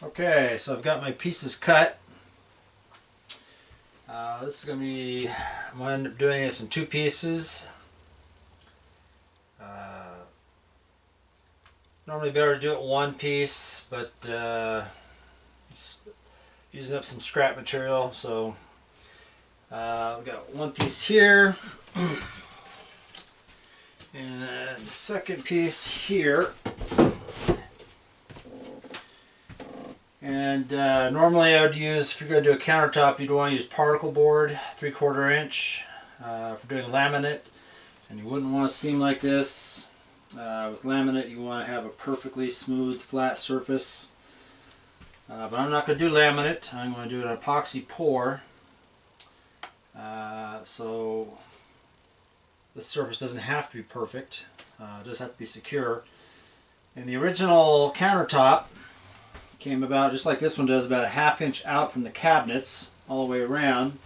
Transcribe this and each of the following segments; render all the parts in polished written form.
Okay, so I've got my pieces cut. This is going to be, I'm going to end up doing this in two pieces. Normally better to do it one piece, but just using up some scrap material. So we've got one piece here, and the second piece here. And normally I would use, if you're going to do a countertop, you'd want to use particle board, 3/4 inch, for doing laminate. And you wouldn't want to seam like this. With laminate, you want to have a perfectly smooth, flat surface. But I'm not going to do laminate. I'm going to do an epoxy pour. So this surface doesn't have to be perfect. It does have to be secure. And the original countertop came about just like this one does, about a 1/2 inch out from the cabinets all the way around.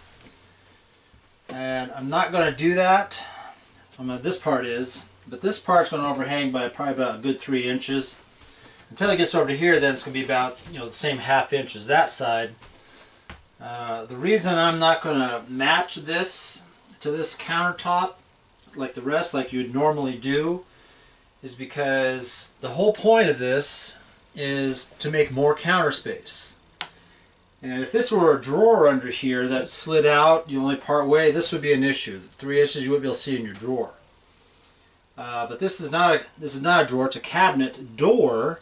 And I'm not going to do that. This part is, but this part's going to overhang by probably about a good 3 inches. Until it gets over to here, then it's going to be about, the same 1/2 inch as that side. The reason I'm not going to match this to this countertop like the rest, like you would normally do, is because the whole point of this is to make more counter space. And if this were a drawer under here that slid out, you only part way, this would be an issue. 3 inches you wouldn't be able to see in your drawer. But this is not a drawer, it's a cabinet door,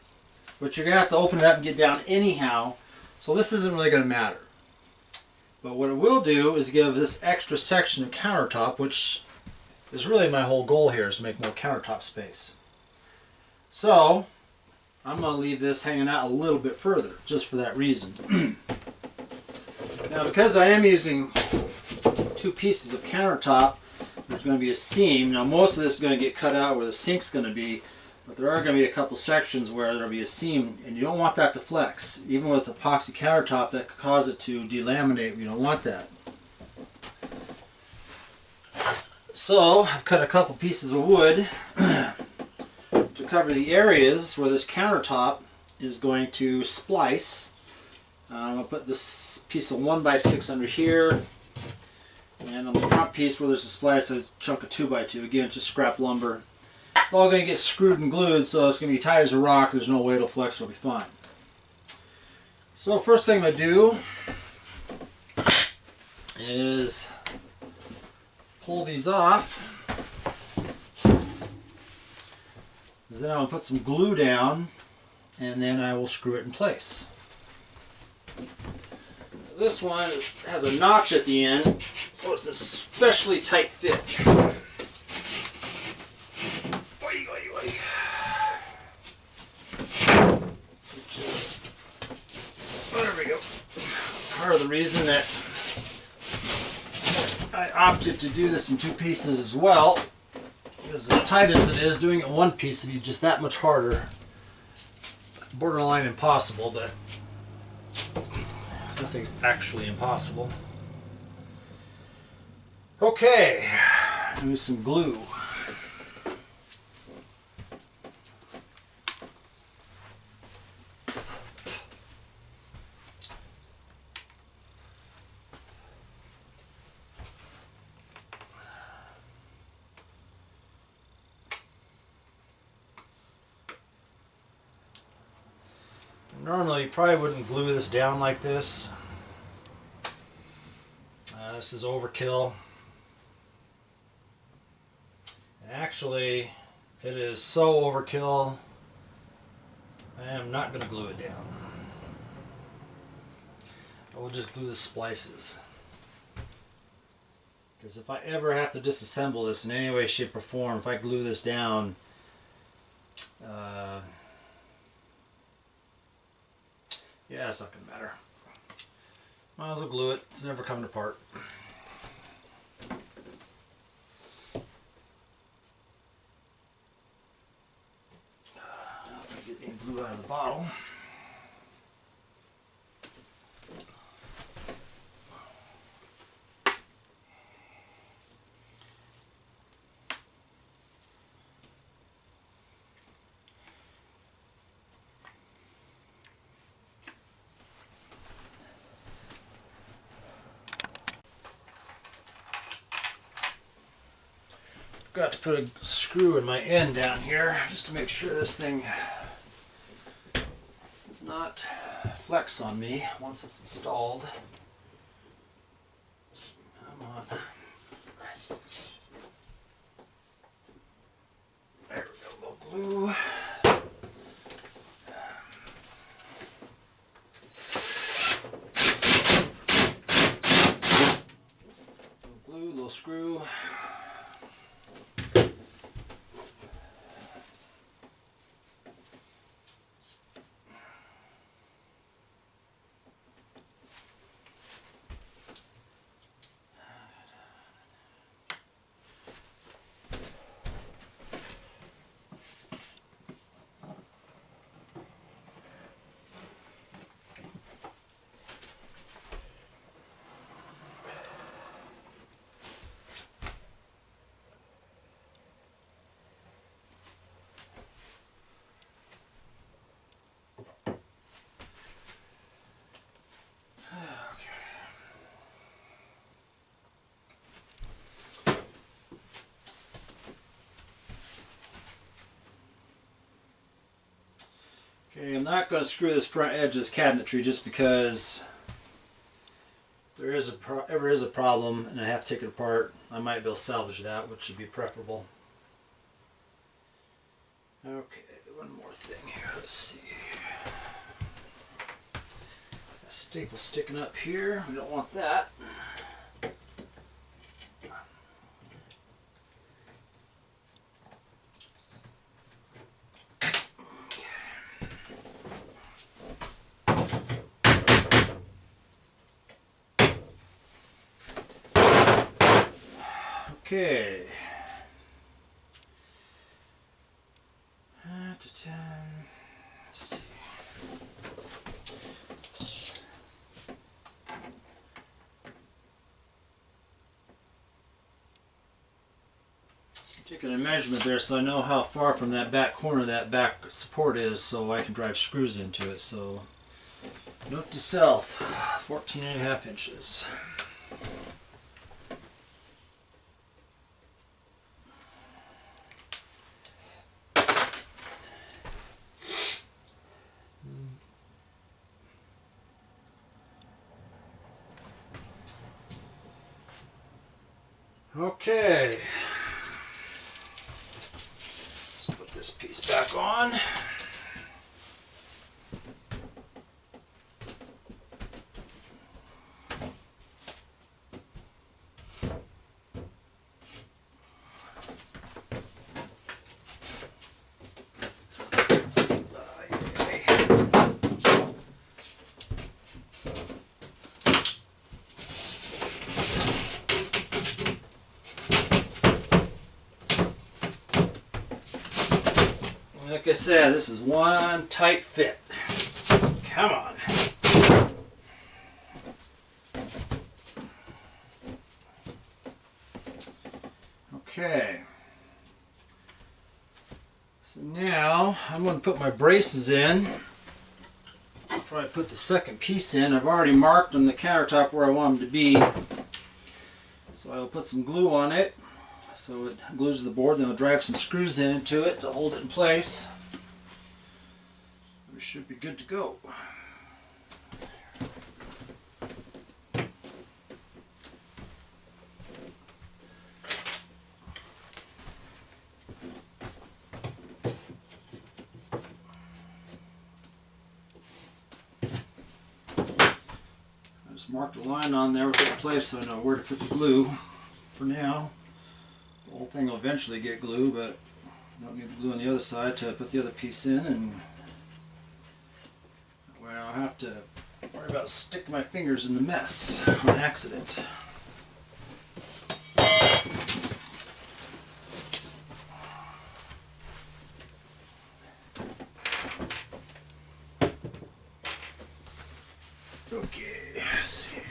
but you're going to have to open it up and get down anyhow, so this isn't really going to matter. But what it will do is give this extra section of countertop, which is really my whole goal here, is to make more countertop space. So I'm going to leave this hanging out a little bit further, just for that reason. Now, because I am using two pieces of countertop, there's going to be a seam. Now, most of this is going to get cut out where the sink's going to be, but there are going to be a couple sections where there'll be a seam, and you don't want that to flex. Even with epoxy countertop, that could cause it to delaminate. You don't want that. So, I've cut a couple pieces of wood to cover the areas where this countertop is going to splice. I'm going to put this piece of 1x6 under here, and on the front piece where there's a splice, there's a chunk of 2x2. Again, just scrap lumber. It's all going to get screwed and glued, so it's going to be tight as a rock. There's no way it'll flex, it'll be fine. So first thing I'm going to do is pull these off. Then I'll put some glue down, and then I will screw it in place. This one has a notch at the end, so it's an especially tight fit. Which is, there we go, part of the reason that I opted to do this in two pieces as well. Because as tight as it is, doing it in one piece would be just that much harder. Borderline impossible, but nothing's actually impossible. Okay, use some glue. Normally you probably wouldn't glue this down like this. This is overkill. And actually, it is so overkill, I am not going to glue it down. I will just glue the splices. Because if I ever have to disassemble this in any way, shape, or form, if I glue this down, yeah, it's not going to matter. Might as well glue it. It's never coming apart. If I get any glue out of the bottle. Forgot to put a screw in my end down here just to make sure this thing does not flex on me once it's installed. Come on. There we go, a little glue. Little screw. Okay, I'm not going to screw this front edge of this cabinetry just because there is ever is a problem and I have to take it apart. I might be able to salvage that, which would be preferable. Okay, one more thing here. Let's see. A staple sticking up here. We don't want that. Okay. Let's see. Taking a measurement there so I know how far from that back corner that back support is so I can drive screws into it. So note to self, 14.5 inches. Okay, let's put this piece back on. Like I said, this is one tight fit. Come on. Okay. So now I'm going to put my braces in. Before I put the second piece in, I've already marked on the countertop where I want them to be. So I'll put some glue on it. So it glues to the board, then I'll drive some screws into it to hold it in place. We should be good to go. I just marked a line on there with it in place so I know where to put the glue for now. The whole thing will eventually get glue, but I don't need the glue on the other side to put the other piece in, and that way I don't have to worry about sticking my fingers in the mess on accident. Okay, let's see here.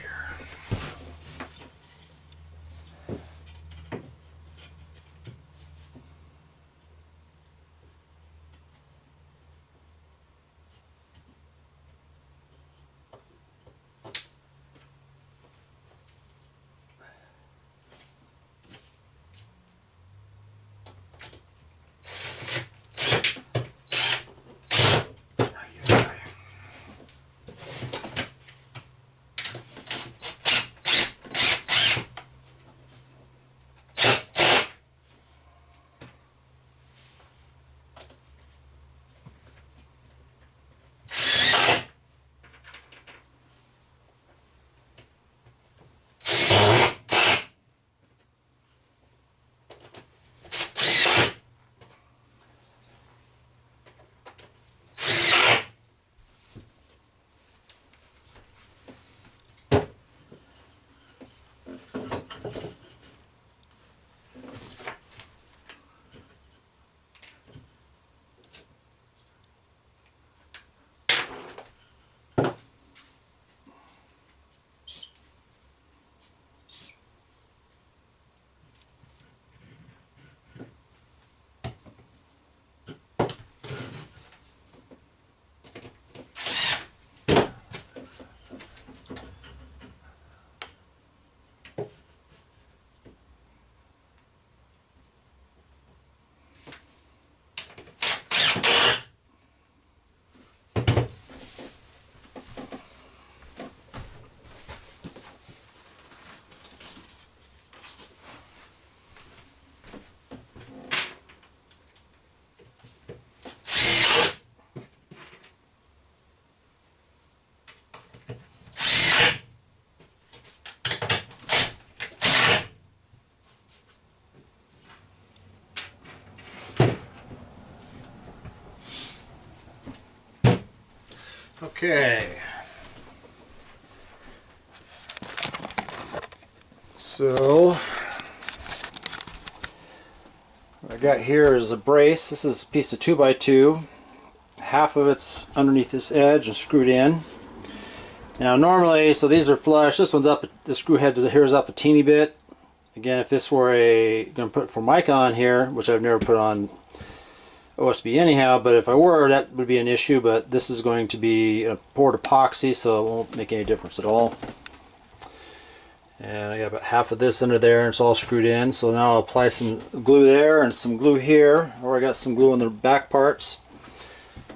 Okay. So what I got here is a brace. This is a piece of 2x2. Half of it's underneath this edge and screwed in. Now normally, so these are flush. This one's up, the screw head here is up a teeny bit. Again, if this were going to put Formica on here, which I've never put on OSB anyhow, but if I were, that would be an issue. But this is going to be a poured epoxy, so it won't make any difference at all. And I got about half of this under there, and it's all screwed in. So now I'll apply some glue there and some glue here, or I got some glue on the back parts.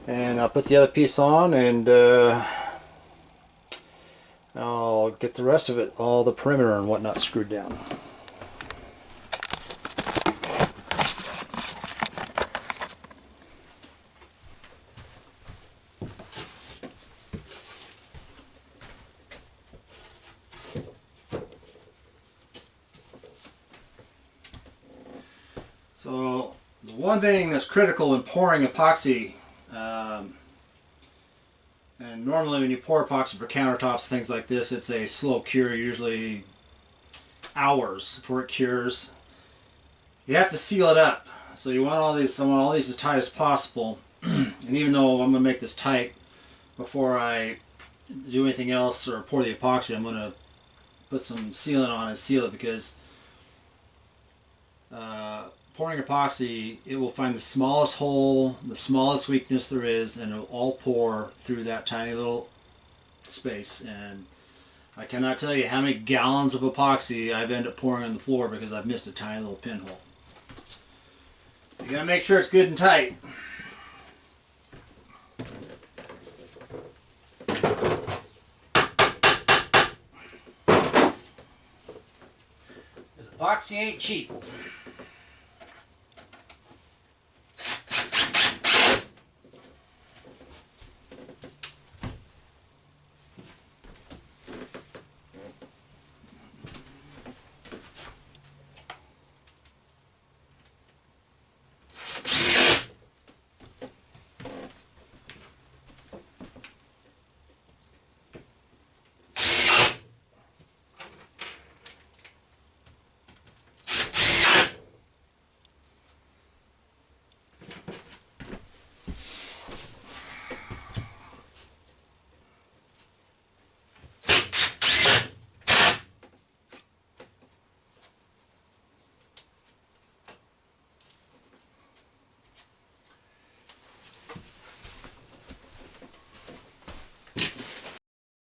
And I'll put the other piece on, and I'll get the rest of it, all the perimeter and whatnot, screwed down. So the one thing that's critical in pouring epoxy, and normally when you pour epoxy for countertops, things like this, it's a slow cure, usually hours before it cures. You have to seal it up. So you want all these, I want all these as tight as possible. And even though I'm going to make this tight before I do anything else or pour the epoxy, I'm going to put some sealant on and seal it, because pouring epoxy, it will find the smallest hole, the smallest weakness there is, and it will all pour through that tiny little space. And I cannot tell you how many gallons of epoxy I've ended up pouring on the floor because I've missed a tiny little pinhole. You gotta make sure it's good and tight. Because epoxy ain't cheap.